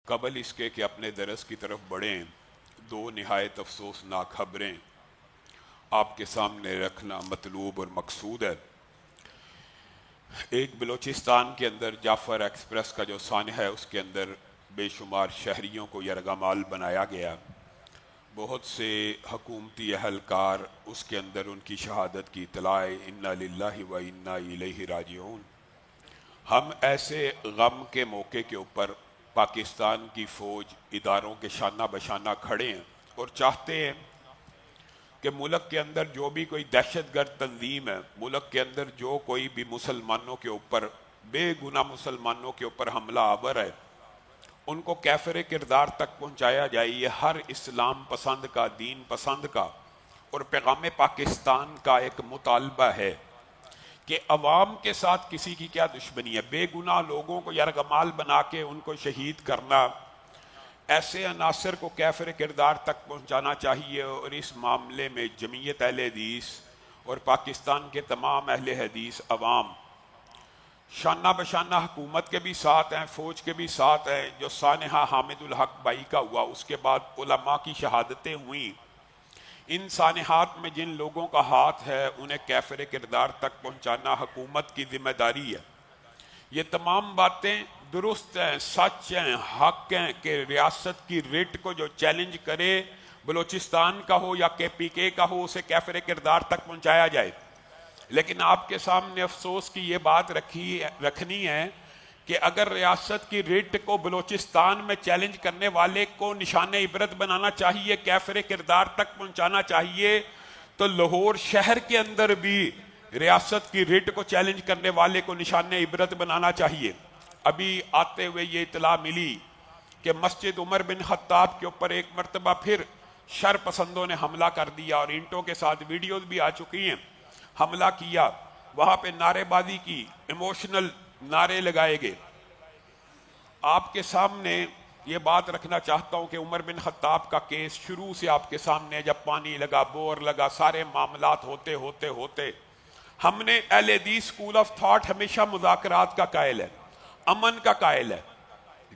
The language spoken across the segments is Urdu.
قبل اس کے کہ اپنے درس کی طرف بڑھیں، دو نہایت افسوسناک خبریں آپ کے سامنے رکھنا مطلوب اور مقصود ہے۔ ایک بلوچستان کے اندر جعفر ایکسپریس کا جو سانحہ ہے، اس کے اندر بے شمار شہریوں کو یرغمال بنایا گیا۔ بہت سے حکومتی اہلکار اس کے اندر ان کی شہادت کی اطلاع انا للہ و انا الیہ راجعون۔ ہم ایسے غم کے موقع کے اوپر پاکستان کی فوج اداروں کے شانہ بشانہ کھڑے ہیں اور چاہتے ہیں کہ ملک کے اندر جو بھی کوئی دہشت گرد تنظیم ہے، ملک کے اندر جو کوئی بھی مسلمانوں کے اوپر، بے گناہ مسلمانوں کے اوپر حملہ آور ہے، ان کو کیفر کردار تک پہنچایا جائے۔ یہ ہر اسلام پسند کا، دین پسند کا اور پیغام پاکستان کا ایک مطالبہ ہے کہ عوام کے ساتھ کسی کی کیا دشمنی ہے۔ بے گناہ لوگوں کو یرغمال بنا کے ان کو شہید کرنا، ایسے عناصر کو کیفر کردار تک پہنچانا چاہیے۔ اور اس معاملے میں جمعیت اہل حدیث اور پاکستان کے تمام اہل حدیث عوام شانہ بشانہ حکومت کے بھی ساتھ ہیں، فوج کے بھی ساتھ ہیں۔ جو سانحہ حامد الحق بائی کا ہوا، اس کے بعد علماء کی شہادتیں ہوئیں، ان سانحات میں جن لوگوں کا ہاتھ ہے انہیں کیفر کردار تک پہنچانا حکومت کی ذمہ داری ہے۔ یہ تمام باتیں درست ہیں، سچ ہیں، حق ہیں کہ ریاست کی ریٹ کو جو چیلنج کرے، بلوچستان کا ہو یا کے پی کے کا ہو، اسے کیفر کردار تک پہنچایا جائے۔ لیکن آپ کے سامنے افسوس کی یہ بات رکھنی ہے کہ اگر ریاست کی ریٹ کو بلوچستان میں چیلنج کرنے والے کو نشان عبرت بنانا چاہیے، کیفر کردار تک پہنچانا چاہیے، تو لاہور شہر کے اندر بھی ریاست کی ریٹ کو چیلنج کرنے والے کو نشان عبرت بنانا چاہیے۔ ابھی آتے ہوئے یہ اطلاع ملی کہ مسجد عمر بن خطاب کے اوپر ایک مرتبہ پھر شر پسندوں نے حملہ کر دیا اور اینٹوں کے ساتھ ویڈیوز بھی آ چکی ہیں۔ حملہ کیا، وہاں پہ نعرے بازی کی، ایموشنل نعرے لگائے گئے۔ آپ کے سامنے یہ بات رکھنا چاہتا ہوں کہ عمر بن خطاب کا کیس شروع سے آپ کے سامنے، جب پانی لگا، بور لگا، سارے معاملات ہوتے ہم نے اہل حدیث اسکول آف تھاٹ ہمیشہ مذاکرات کا قائل ہے، امن کا قائل ہے،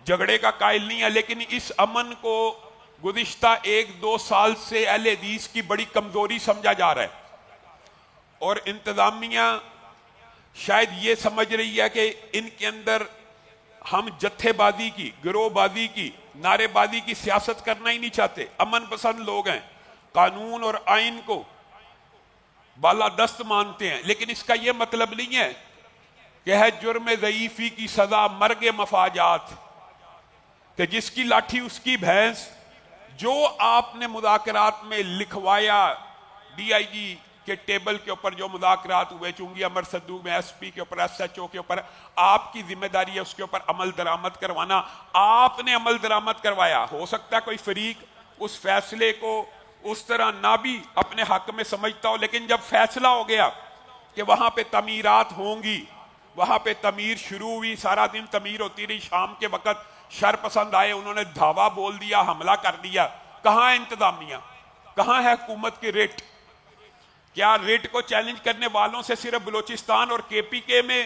جھگڑے کا قائل نہیں ہے۔ لیکن اس امن کو گزشتہ 1-2 سال سے اہل حدیث کی بڑی کمزوری سمجھا جا رہا ہے، اور انتظامیہ شاید یہ سمجھ رہی ہے کہ ان کے اندر ہم جتھے بازی کی، گروہ بازی کی، نعرے بازی کی سیاست کرنا ہی نہیں چاہتے۔ امن پسند لوگ ہیں، قانون اور آئین کو بالا دست مانتے ہیں، لیکن اس کا یہ مطلب نہیں ہے کہ ہے جرم ضعیفی کی سزا مرگ مفاجات، کہ جس کی لاٹھی اس کی بھینس۔ جو آپ نے مذاکرات میں لکھوایا، ڈی آئی جی کے ٹیبل کے اوپر جو مذاکرات ہوئے، چونگی امر صدوق میں، ایس پی کے اوپر، ایس ایچ او کے اوپر، آپ کی ذمہ داری ہے اس کے اوپر عمل درآمد کروانا۔ آپ نے عمل درآمد کروایا۔ ہو سکتا ہے کوئی فریق اس فیصلے کو اس طرح نہ بھی اپنے حق میں سمجھتا ہو، لیکن جب فیصلہ ہو گیا کہ وہاں پہ تعمیرات ہوں گی، وہاں پہ تعمیر شروع ہوئی، سارا دن تعمیر ہوتی رہی، شام کے وقت شر پسند آئے، انہوں نے دھاوا بول دیا، حملہ کر دیا۔ کہاں ہے انتظامیہ؟ کہاں ہے حکومت کی ریٹ؟ کیا ریٹ کو چیلنج کرنے والوں سے صرف بلوچستان اور کے پی کے میں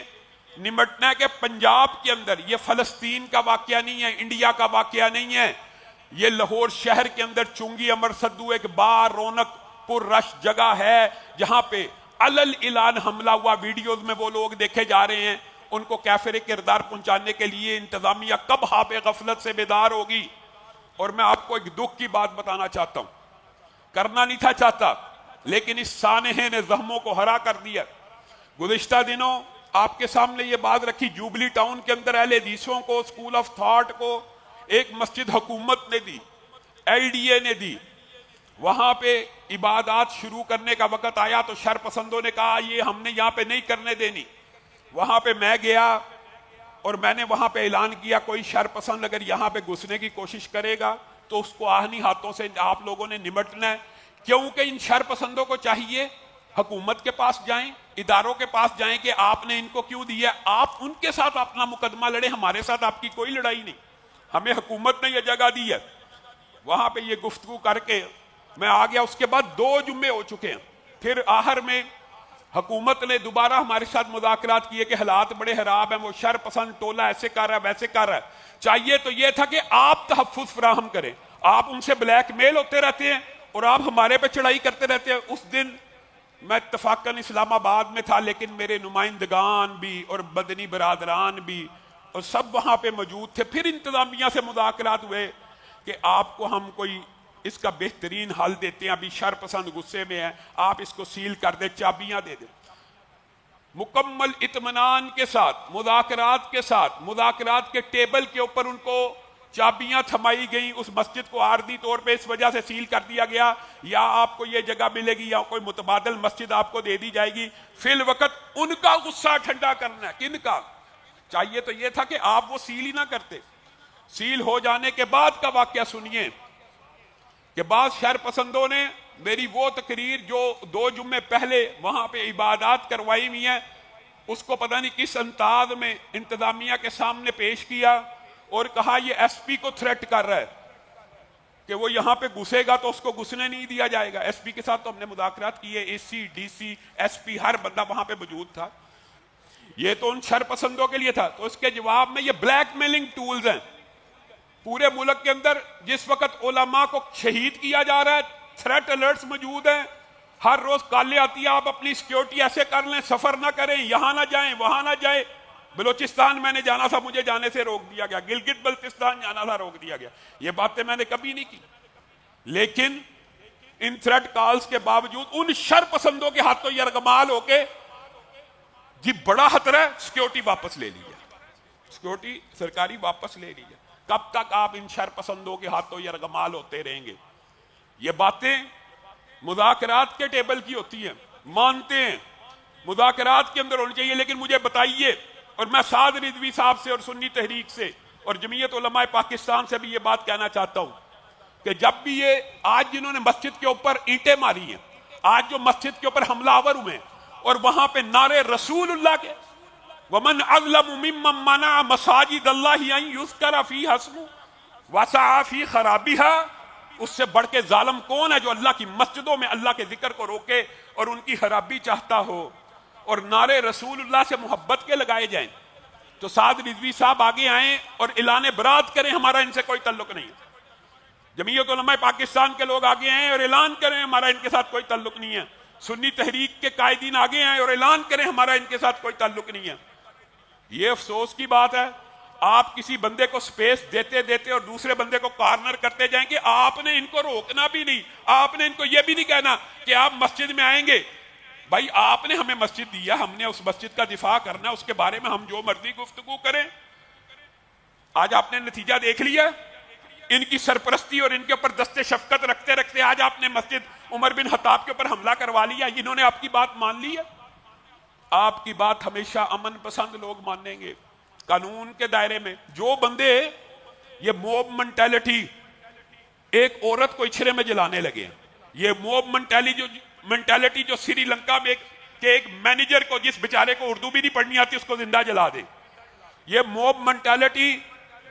نمٹنا ہے کہ پنجاب کے اندر؟ یہ فلسطین کا واقعہ نہیں ہے، انڈیا کا واقعہ نہیں ہے، یہ لاہور شہر کے اندر چونگی امر صدو ایک با رونق پر رش جگہ ہے جہاں پہ علل اعلان حملہ ہوا۔ ویڈیوز میں وہ لوگ دیکھے جا رہے ہیں۔ ان کو کیفر کردار پہنچانے کے لیے انتظامیہ کب خواب غفلت سے بیدار ہوگی؟ اور میں آپ کو ایک دکھ کی بات بتانا چاہتا ہوں، کرنا نہیں تھا چاہتا، لیکن اس سانحے نے زخموں کو ہرا کر دیا۔ گزشتہ دنوں آپ کے سامنے یہ بات رکھی، جوبلی ٹاؤن کے اندر اہل حدیثوں کو، اسکول آف تھاٹ کو ایک مسجد حکومت نے دی، ایل ڈی اے نے دی۔ وہاں پہ عبادات شروع کرنے کا وقت آیا تو شر پسندوں نے کہا یہ ہم نے یہاں پہ نہیں کرنے دینی۔ وہاں پہ میں گیا اور میں نے وہاں پہ اعلان کیا، کوئی شر پسند اگر یہاں پہ گھسنے کی کوشش کرے گا تو اس کو آہنی ہاتھوں سے آپ لوگوں نے نمٹنا ہے، کیونکہ ان شر پسندوں کو چاہیے حکومت کے پاس جائیں، اداروں کے پاس جائیں کہ آپ نے ان کو کیوں دیا۔ آپ ان کے ساتھ اپنا مقدمہ لڑیں، ہمارے ساتھ آپ کی کوئی لڑائی نہیں، ہمیں حکومت نے یہ جگہ دی ہے۔ وہاں پہ یہ گفتگو کر کے میں آ گیا۔ اس کے بعد 2 جمعے ہو چکے ہیں، پھر آخر میں حکومت نے دوبارہ ہمارے ساتھ مذاکرات کیے کہ حالات بڑے خراب ہیں، وہ شر پسند ٹولہ ایسے کر رہا ہے ویسے کر رہا ہے، چاہیے تو یہ تھا کہ آپ تحفظ فراہم کریں، آپ ان سے بلیک میل ہوتے رہتے ہیں اور آپ ہمارے پہ چڑھائی کرتے رہتے ہیں۔ اس دن میں اتفاقاً اسلام آباد میں تھا، لیکن میرے نمائندگان بھی اور مدنی برادران بھی اور سب وہاں پہ موجود تھے۔ پھر انتظامیہ سے مذاکرات ہوئے کہ آپ کو ہم کوئی اس کا بہترین حل دیتے ہیں، ابھی شر پسند غصے میں ہے، آپ اس کو سیل کر دیں، چابیاں دے دیں۔ مکمل اطمینان کے ساتھ مذاکرات کے ٹیبل کے اوپر ان کو چابیاں تھمائی گئیں۔ اس مسجد کو عارضی طور پہ اس وجہ سے سیل کر دیا گیا، یا آپ کو یہ جگہ ملے گی یا کوئی متبادل مسجد آپ کو دے دی جائے گی۔ فی الوقت ان کا غصہ ٹھنڈا کرنا ہے، کن کا؟ چاہیے تو یہ تھا کہ آپ وہ سیل ہی نہ کرتے۔ سیل ہو جانے کے بعد کا واقعہ سنیے کہ بعض شر پسندوں نے میری وہ تقریر جو 2 جمعے پہلے وہاں پہ عبادات کروائی ہوئی ہیں، اس کو پتہ نہیں کس انداز میں انتظامیہ کے سامنے پیش کیا اور کہا یہ ایس پی کو تھریٹ کر رہا ہے کہ وہ یہاں پہ گھسے گا تو اس کو گھسنے نہیں دیا جائے گا۔ ایس پی کے ساتھ تو ہم نے مذاکرات کیے، اے C D C S P ہر بندہ وہاں پہ موجود تھا۔ یہ تو ان شر پسندوں کے لیے تھا۔ تو اس کے جواب میں یہ بلیک میلنگ ٹولز ہیں پورے ملک کے اندر۔ جس وقت علماء کو شہید کیا جا رہا ہے، تھریٹ الرٹس موجود ہیں، ہر روز کالیں آتی ہے آپ اپنی سیکیورٹی ایسے کر لیں، سفر نہ کریں، یہاں نہ جائیں وہاں نہ جائیں۔ بلوچستان میں نے جانا تھا، مجھے جانے سے روک دیا گیا، گلگت بلتستان جانا تھا، روک دیا گیا۔ یہ باتیں میں نے کبھی نہیں کی، لیکن ان تھریٹ کالز کے باوجود ان شر پسندوں کے ہاتھوں یرغمال ہو کے جی بڑا خطرہ ہے، سیکیورٹی واپس لے لیجیے، سیکیورٹی سرکاری واپس لے لیجیے۔ کب تک آپ ان شر پسندوں کے ہاتھوں یرغمال ہوتے رہیں گے؟ یہ باتیں مذاکرات کے ٹیبل کی ہوتی ہیں، مانتے ہیں مذاکرات کے اندر ہونی چاہیے، لیکن مجھے بتائیے، اور میں سعد رضوی صاحب سے اور سنی تحریک سے اور جمعیت علماء پاکستان سے بھی یہ بات کہنا چاہتا ہوں کہ جب بھی یہ آج جنہوں نے مسجد کے اوپر اینٹیں ماری ہیں، آج جو مسجد کے اوپر حملہ آور ہوئے ہیں اور وہاں پہ نعرے رسول اللہ کے وَمَنْ أَظْلَمُ مِمَّنْ مَنَعَ مَسَاجِدَ اللَّهِ أَنْ يُذْكَرَ فِيهَا اسْمُهُ وَسَعَىٰ فِي خَرَابِهَا، اس سے بڑھ کے ظالم کون ہے جو اللہ کی مسجدوں میں اللہ کے ذکر کو روکے اور ان کی خرابی چاہتا ہو اور نعرے رسول اللہ سے محبت کے لگائے جائیں؟ تو سعد رضوی صاحب آگے آئیں اور اعلان برات کریں ہمارا ان سے کوئی تعلق نہیں ہے۔ جمعیت علماء پاکستان کے لوگ آگے آئیں اور اعلان کریں ہمارا ان کے ساتھ کوئی تعلق نہیں ہے۔ سنی تحریک کے قائدین آگے آئیں اور اعلان کریں ہمارا ان کے ساتھ کوئی تعلق نہیں ہے۔ یہ افسوس کی بات ہے، آپ کسی بندے کو سپیس دیتے دیتے اور دوسرے بندے کو کارنر کرتے جائیں کہ آپ نے ان کو روکنا بھی نہیں، آپ نے ان کو یہ بھی نہیں کہنا کہ آپ مسجد میں آئیں گے۔ بھائی آپ نے ہمیں مسجد دیا، ہم نے اس مسجد کا دفاع کرنا، اس کے بارے میں ہم جو مرضی گفتگو کریں۔ آج آپ نے نتیجہ دیکھ لیا، ان کی سرپرستی اور ان کے اوپر دست شفقت رکھتے رکھتے آج آپ نے مسجد عمر بن خطاب کے اوپر حملہ کروا لیا۔ انہوں نے آپ کی بات مان لی ہے۔ آپ کی بات ہمیشہ امن پسند لوگ مانیں گے، قانون کے دائرے میں۔ جو بندے یہ موب منٹیلٹی ایک عورت کو اچھرے میں جلانے لگے ہیں، یہ موب منٹیلٹی جو سری لنکا میں ایک مینیجر کو، جس بیچارے کو اردو بھی نہیں پڑھنی آتی، اس کو زندہ جلا دے، یہ موب منٹیلٹی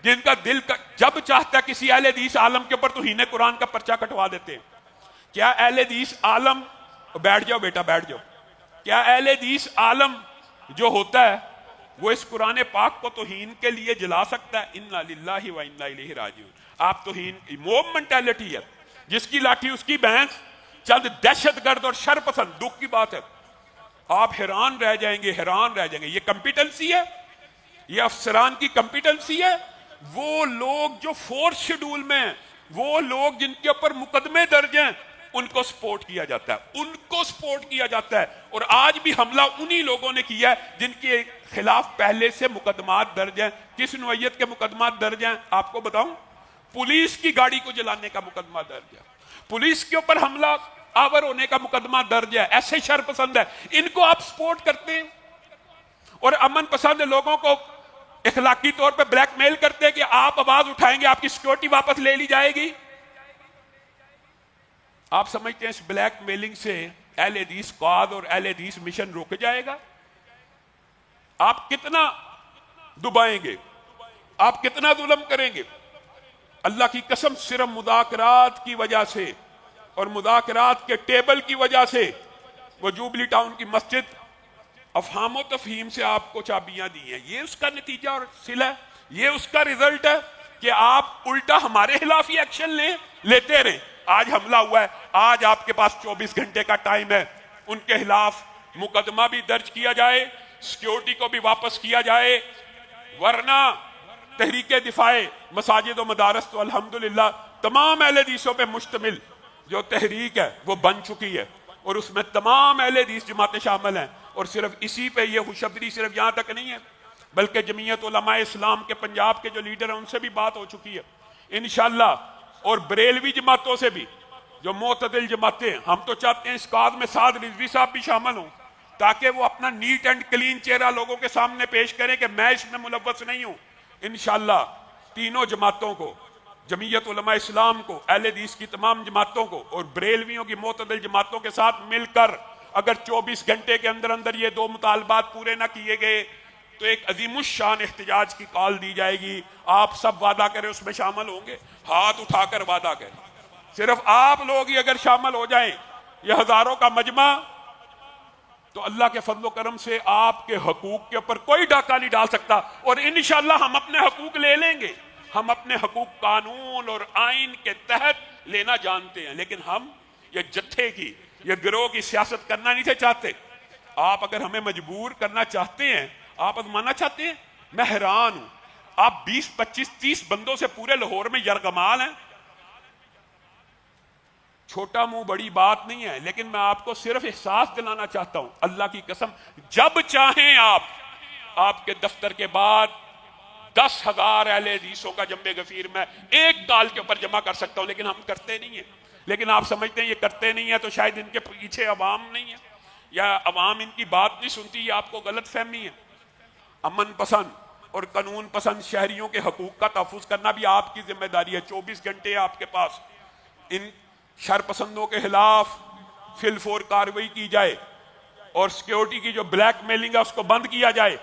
جن کا دل جب چاہتا ہے کسی اہل حدیث عالم کے اوپر توہین قرآن کا پرچہ کٹوا دیتے ہیں۔ کیا اہل حدیث عالم، بیٹھ جاؤ بیٹا بیٹھ جاؤ، کیا اہل حدیث عالم جو ہوتا ہے وہ اس قرآن پاک کو توہین کے لیے جلا سکتا ہے؟ انا للہ و انا الیہ راجعون۔ آپ توہین موب منٹیلٹی ہے، جس کی لاٹھی اس کی بھینس، چند دہشت گرد اور شر پسند، دکھ کی بات ہے۔ آپ حیران رہ جائیں گے، حیران رہ جائیں گے۔ یہ کمپیٹنسی ہے، یہ افسران کی کمپیٹنسی ہے۔ وہ لوگ جو فورتھ شیڈول میں ہیں، وہ لوگ جن کے اوپر مقدمے درج ہیں، ان کو سپورٹ کیا جاتا ہے، ان کو سپورٹ کیا جاتا ہے۔ اور آج بھی حملہ انہی لوگوں نے کیا ہے جن کے خلاف پہلے سے مقدمات درج ہیں۔ کس نوعیت کے مقدمات درج ہیں آپ کو بتاؤں؟ پولیس کی گاڑی کو جلانے کا مقدمہ درج ہے، پولیس کے اوپر حملہ آور ہونے کا مقدمہ درج ہے۔ ایسے شر پسند ہے، ان کو آپ سپورٹ کرتے ہیں اور امن پسند لوگوں کو اخلاقی طور پہ بلیک میل کرتے ہیں کہ آپ آواز اٹھائیں گے آپ کی سیکیورٹی واپس لے لی جائے گی۔ آپ سمجھتے ہیں اس بلیک میلنگ سے اہل حدیث قواد اور اہل حدیث مشن رک جائے گا؟ آپ کتنا دبائیں گے، آپ کتنا ظلم کریں گے؟ اللہ کی قسم صرف مذاکرات کی وجہ سے اور مذاکرات کے ٹیبل کی وجہ سے وہ جوبلی ٹاؤن کی مسجد افہام و تفہیم سے آپ کو چابیاں دی ہیں، یہ اس کا نتیجہ اور صلہ ہے، یہ اس کا رزلٹ ہے کہ آپ الٹا ہمارے خلاف ہی ایکشن لیتے رہیں۔ آج حملہ ہوا ہے، آج آپ کے پاس 24 گھنٹے کا ٹائم ہے، ان کے خلاف مقدمہ بھی درج کیا جائے، سیکیورٹی کو بھی واپس کیا جائے، ورنہ تحریک دفاع مساجد و مدارس تو الحمدللہ تمام اہل حدیثوں پہ مشتمل جو تحریک ہے وہ بن چکی ہے، اور اس میں تمام اہل حدیث جماعتیں شامل ہیں، اور صرف اسی پہ یہ خوشبری صرف یہاں تک نہیں ہے بلکہ جمعیت علماء اسلام کے پنجاب کے جو لیڈر ہیں ان سے بھی بات ہو چکی ہے انشاءاللہ، اور بریلوی جماعتوں سے بھی جو معتدل جماعتیں ہیں، ہم تو چاہتے ہیں اس کاز میں سعد رضوی صاحب بھی شامل ہوں تاکہ وہ اپنا نیٹ اینڈ کلین چہرہ لوگوں کے سامنے پیش کریں کہ میں اس میں ملوث نہیں ہوں۔ انشاءاللہ تینوں جماعتوں کو، جمعیت علماء اسلام کو، اہل حدیث کی تمام جماعتوں کو اور بریلویوں کی معتدل جماعتوں کے ساتھ مل کر اگر 24 گھنٹے کے اندر اندر یہ دو مطالبات پورے نہ کیے گئے تو ایک عظیم الشان احتجاج کی کال دی جائے گی۔ آپ سب وعدہ کریں اس میں شامل ہوں گے، ہاتھ اٹھا کر وعدہ کریں، صرف آپ لوگ ہی اگر شامل ہو جائیں، یہ ہزاروں کا مجمع، تو اللہ کے فضل و کرم سے آپ کے حقوق کے اوپر کوئی ڈاکہ نہیں ڈال سکتا، اور انشاءاللہ ہم اپنے حقوق لے لیں گے۔ ہم اپنے حقوق قانون اور آئین کے تحت لینا جانتے ہیں، لیکن ہم یہ جتھے کی، یہ گروہ کی سیاست کرنا نہیں تھے چاہتے۔ آپ اگر ہمیں مجبور کرنا چاہتے ہیں، آپ ازمانا چاہتے ہیں، میں حیران ہوں، آپ 20 25 30 بندوں سے پورے لاہور میں یرغمال ہیں۔ چھوٹا منہ بڑی بات نہیں ہے، لیکن میں آپ کو صرف احساس دلانا چاہتا ہوں، اللہ کی قسم جب چاہیں آپ کے دفتر کے بعد 10,000 اہل حدیثوں کا جنب غفیر میں ایک کال کے اوپر جمع کر سکتا ہوں، لیکن ہم کرتے نہیں ہیں۔ لیکن آپ سمجھتے ہیں یہ کرتے نہیں ہیں تو شاید ان کے پیچھے عوام نہیں ہے یا عوام ان کی بات نہیں سنتی، یہ آپ کو غلط فہمی ہے۔ امن پسند اور قانون پسند شہریوں کے حقوق کا تحفظ کرنا بھی آپ کی ذمہ داری ہے۔ 24 گھنٹے آپ کے پاس، ان شر پسندوں کے خلاف فی الفور کارروائی کی جائے اور سیکیورٹی کی جو بلیک میلنگ ہے اس کو بند کیا جائے۔